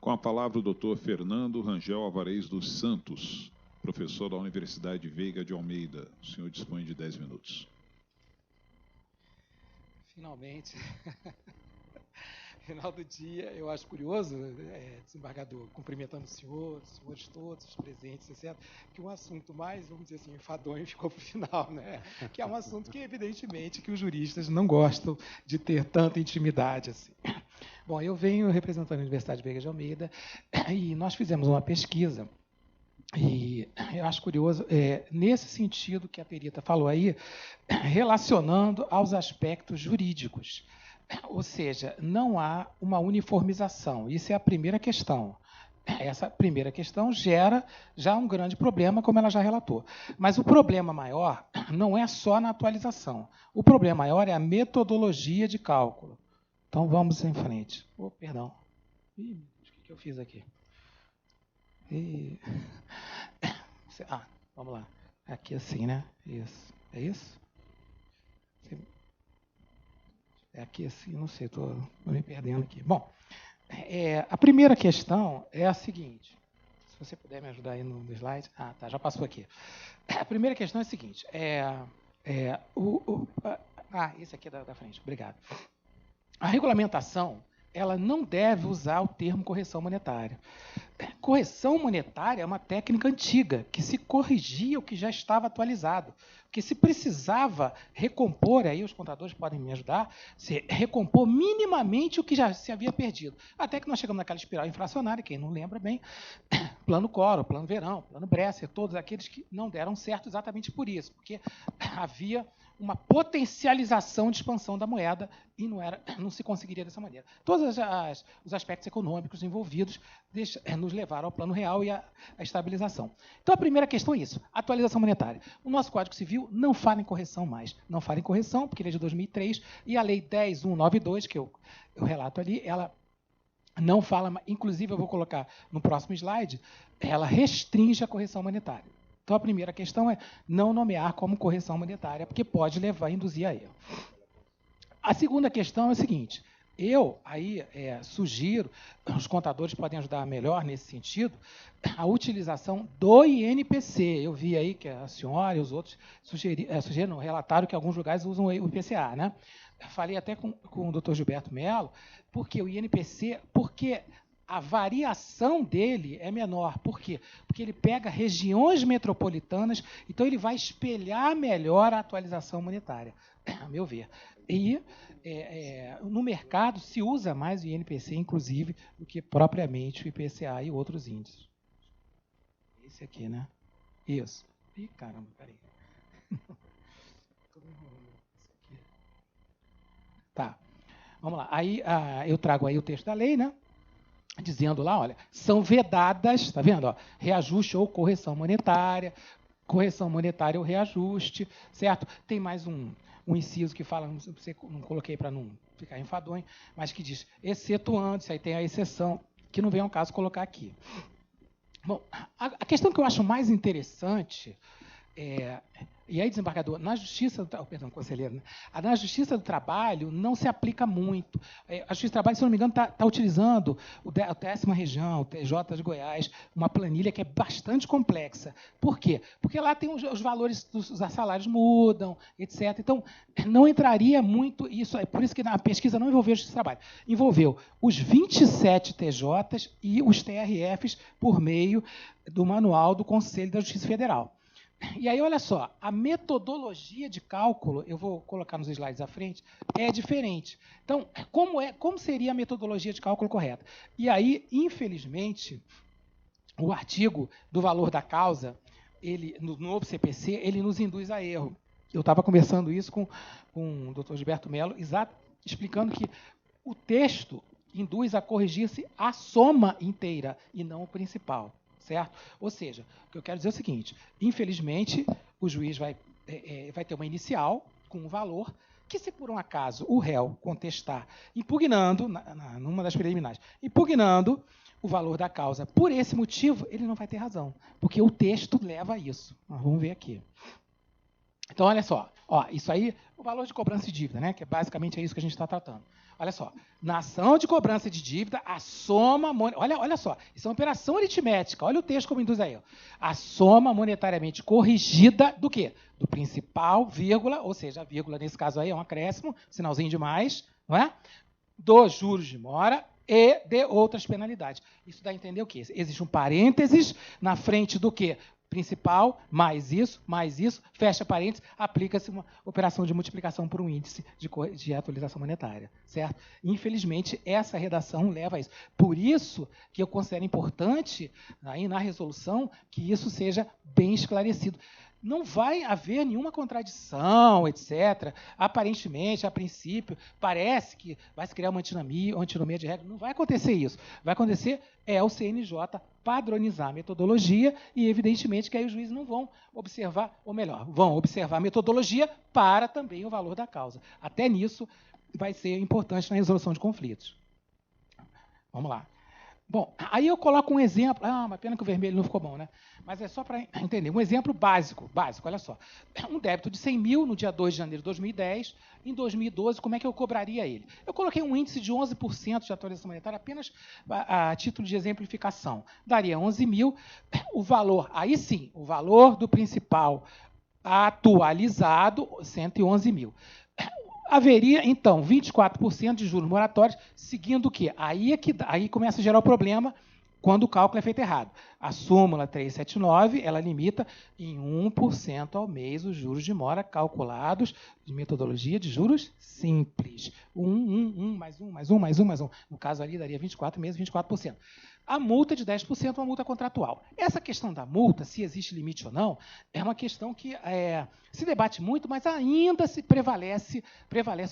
Com a palavra o doutor Fernando Rangel Alvarez dos Santos, professor da Universidade Veiga de Almeida. O senhor dispõe de 10 minutos. Finalmente, final do dia, eu acho curioso, desembargador, cumprimentando os senhores todos, os presentes, etc., que um assunto mais, vamos dizer assim, enfadonho ficou para o final, né? Que é um assunto que, evidentemente, que os juristas não gostam de ter tanta intimidade assim. Bom, eu venho representando a Universidade Veiga de Almeida e nós fizemos uma pesquisa. E eu acho curioso, nesse sentido que a perita falou aí, relacionando aos aspectos jurídicos. Ou seja, não há uma uniformização. Isso é a primeira questão. Essa primeira questão gera já um grande problema, como ela já relatou. Mas o problema maior não é só na atualização. O problema maior é a metodologia de cálculo. Então, vamos em frente. Oh, perdão. Ih, o que eu fiz aqui? Vamos lá. Aqui assim, né? Isso. É isso? É aqui assim, não sei, estou me perdendo aqui. Bom, a primeira questão é a seguinte. Se você puder me ajudar aí no slide. Tá, já passou aqui. A primeira questão é a seguinte. Esse aqui é da frente. Obrigado. A regulamentação, ela não deve usar o termo correção monetária. Correção monetária é uma técnica antiga, que se corrigia o que já estava atualizado. Porque se precisava recompor, aí os contadores podem me ajudar, se recompor minimamente o que já se havia perdido. Até que nós chegamos naquela espiral inflacionária, quem não lembra bem, plano Collor, plano Verão, plano Bresser, todos aqueles que não deram certo exatamente por isso, porque havia uma potencialização de expansão da moeda e não se conseguiria dessa maneira. Todos os aspectos econômicos envolvidos nos levaram ao plano real e à estabilização. Então, a primeira questão é isso, atualização monetária. O nosso Código Civil não fala em correção mais. Não fala em correção, porque ele é de 2003, e a Lei 10.192, que eu relato ali, ela não fala, inclusive eu vou colocar no próximo slide, ela restringe a correção monetária. Então, a primeira questão é não nomear como correção monetária, porque pode induzir a erro. A segunda questão é a seguinte, eu aí sugiro, os contadores podem ajudar melhor nesse sentido, a utilização do INPC. Eu vi aí que a senhora e os outros relataram que alguns lugares usam o IPCA, né? Falei até com o doutor Gilberto Mello, porque o INPC, porque a variação dele é menor. Por quê? Porque ele pega regiões metropolitanas, então ele vai espelhar melhor a atualização monetária, a meu ver. E no mercado se usa mais o INPC, inclusive, do que propriamente o IPCA e outros índices. Esse aqui, né? Isso. Ih, caramba, peraí. Tá. Vamos lá. Aí eu trago aí o texto da lei, né? Dizendo lá, olha, são vedadas, tá vendo? Ó, reajuste ou correção monetária ou reajuste, certo? Tem mais um inciso que fala, não coloquei para não ficar enfadonho, mas que diz, excetuando, aí tem a exceção, que não vem ao caso colocar aqui. Bom, a questão que eu acho mais interessante e aí, desembargador, na Justiça conselheiro, né? Na Justiça do Trabalho não se aplica muito. A Justiça do Trabalho, se não me engano, está utilizando a 10ª região, o TJ de Goiás, uma planilha que é bastante complexa. Por quê? Porque lá tem os valores dos salários mudam, etc. Então, não entraria muito isso. É por isso que na pesquisa não envolveu a Justiça do Trabalho. Envolveu os 27 TJs e os TRFs por meio do manual do Conselho da Justiça Federal. E aí, olha só, a metodologia de cálculo, eu vou colocar nos slides à frente, é diferente. Então, como seria a metodologia de cálculo correta? E aí, infelizmente, o artigo do valor da causa, no novo CPC, ele nos induz a erro. Eu estava conversando isso com o doutor Gilberto Mello, explicando que o texto induz a corrigir-se a soma inteira e não o principal. Certo? Ou seja, o que eu quero dizer é o seguinte, infelizmente, o juiz vai ter uma inicial com um valor que, se por um acaso o réu contestar, impugnando, numa das preliminares, impugnando o valor da causa por esse motivo, ele não vai ter razão, porque o texto leva a isso. Nós vamos ver aqui. Então, olha só, ó, isso aí, o valor de cobrança de dívida, né? Que basicamente é isso que a gente está tratando. Olha só, na ação de cobrança de dívida, a soma, olha só, isso é uma operação aritmética, olha o texto como induz aí, ó. A soma monetariamente corrigida do quê? Do principal, vírgula, ou seja, a vírgula nesse caso aí é um acréscimo, sinalzinho de mais, não é? Dos juros de mora e de outras penalidades. Isso dá a entender o quê? Existe um parênteses na frente do quê? Principal, mais isso, fecha parênteses, aplica-se uma operação de multiplicação por um índice de atualização monetária, certo? Infelizmente, essa redação leva a isso. Por isso que eu considero importante, aí na resolução, que isso seja bem esclarecido. Não vai haver nenhuma contradição, etc. Aparentemente, a princípio, parece que vai se criar uma antinomia de regra. Não vai acontecer isso. Vai acontecer o CNJ padronizar a metodologia e, evidentemente, que aí os juízes não vão observar, ou melhor, vão observar a metodologia para também o valor da causa. Até nisso vai ser importante na resolução de conflitos. Vamos lá. Bom, aí eu coloco um exemplo. Uma pena que o vermelho não ficou bom, né? Mas é só para entender. Um exemplo básico, olha só. Um débito de 100 mil no dia 2 de janeiro de 2010. Em 2012, como é que eu cobraria ele? Eu coloquei um índice de 11% de atualização monetária apenas a título de exemplificação. Daria 11 mil. O valor, aí sim, o valor do principal atualizado, 111 mil. Haveria, então, 24% de juros moratórios, seguindo o quê? Aí começa a gerar o problema quando o cálculo é feito errado. A súmula 379, ela limita em 1% ao mês os juros de mora calculados de metodologia de juros simples. Mais um. No caso ali, daria 24 meses, 24%. A multa de 10% é uma multa contratual. Essa questão da multa, se existe limite ou não, é uma questão que se debate muito, mas ainda se prevalece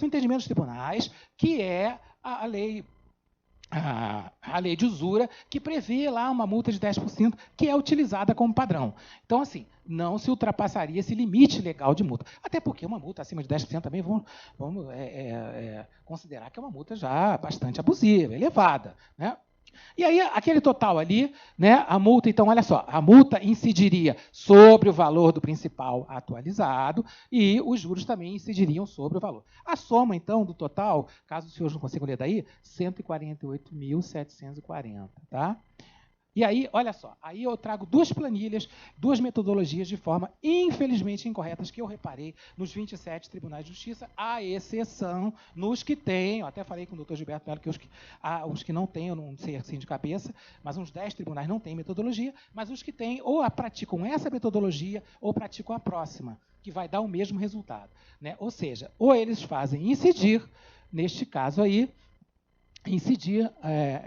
o entendimento dos tribunais, que é a lei de usura, que prevê lá uma multa de 10%, que é utilizada como padrão. Então, assim, não se ultrapassaria esse limite legal de multa. Até porque uma multa acima de 10% também vamos considerar que é uma multa já bastante abusiva, elevada, né? E aí, aquele total ali, né, a multa, então, olha só, a multa incidiria sobre o valor do principal atualizado e os juros também incidiriam sobre o valor. A soma, então, do total, caso os senhores não consigam ler daí, 148.740, tá? E aí, olha só, aí eu trago duas planilhas, duas metodologias de forma infelizmente incorretas que eu reparei nos 27 tribunais de justiça, à exceção nos que têm, eu até falei com o doutor Gilberto Melo que os que não têm, eu não sei assim de cabeça, mas uns 10 tribunais não têm metodologia, mas os que têm ou praticam essa metodologia ou praticam a próxima, que vai dar o mesmo resultado, né? Ou seja, ou eles fazem incidir, neste caso aí,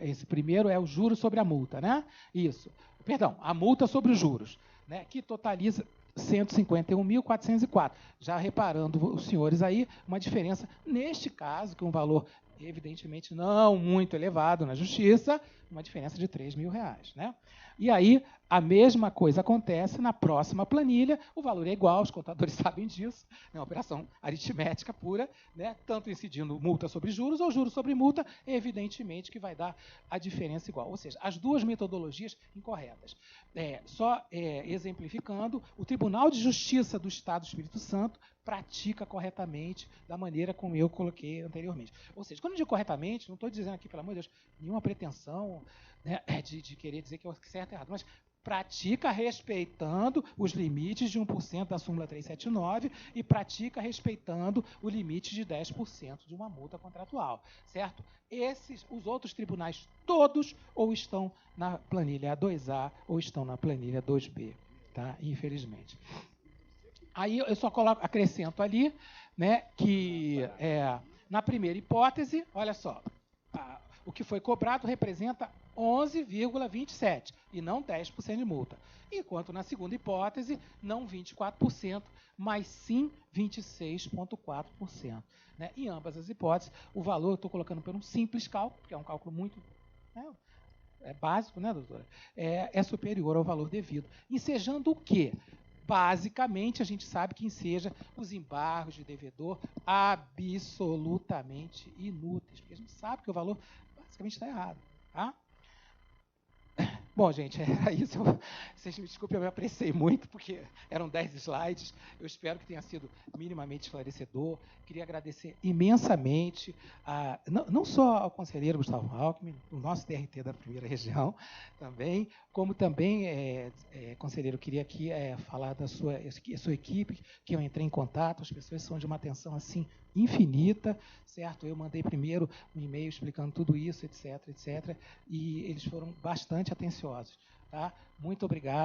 esse primeiro é o juro sobre a multa, né? Isso. Perdão, a multa sobre os juros, né? Que totaliza 151.404. Já reparando os senhores aí, uma diferença, neste caso, que é um valor evidentemente não muito elevado na justiça, uma diferença de R$3.000, né? E aí, a mesma coisa acontece na próxima planilha, o valor é igual, os contadores sabem disso, é uma operação aritmética pura, né? Tanto incidindo multa sobre juros ou juros sobre multa, evidentemente que vai dar a diferença igual. Ou seja, as duas metodologias incorretas. Exemplificando, o Tribunal de Justiça do Estado do Espírito Santo pratica corretamente da maneira como eu coloquei anteriormente. Ou seja, quando eu digo corretamente, não estou dizendo aqui, pelo amor de Deus, nenhuma pretensão, né, de querer dizer que é certo ou errado, mas pratica respeitando os limites de 1% da súmula 379 e pratica respeitando o limite de 10% de uma multa contratual, certo? Os outros tribunais todos ou estão na planilha 2A ou estão na planilha 2B, tá? Infelizmente. Aí eu só acrescento ali, né, que na primeira hipótese, olha só, o que foi cobrado representa 11,27% e não 10% de multa. Enquanto na segunda hipótese, não 24%, mas sim 26,4%. Né? Em ambas as hipóteses, o valor, eu estou colocando por um simples cálculo, que é um cálculo muito básico, né, doutora? É superior ao valor devido. Ensejando o quê? Basicamente, a gente sabe que enseja os embargos de devedor absolutamente inúteis, porque a gente sabe que o valor basicamente está errado. Tá? Bom, gente, era isso. Vocês me desculpem, eu me apressei muito, porque eram 10 slides. Eu espero que tenha sido minimamente esclarecedor. Queria agradecer imensamente, não só ao conselheiro Gustavo Alckmin, o nosso DRT da primeira região também, como também, conselheiro, queria aqui falar da sua equipe, que eu entrei em contato. As pessoas são de uma atenção assim infinita, certo? Eu mandei primeiro um e-mail explicando tudo isso, etc., etc., e eles foram bastante atenciosos. Tá? Muito obrigado.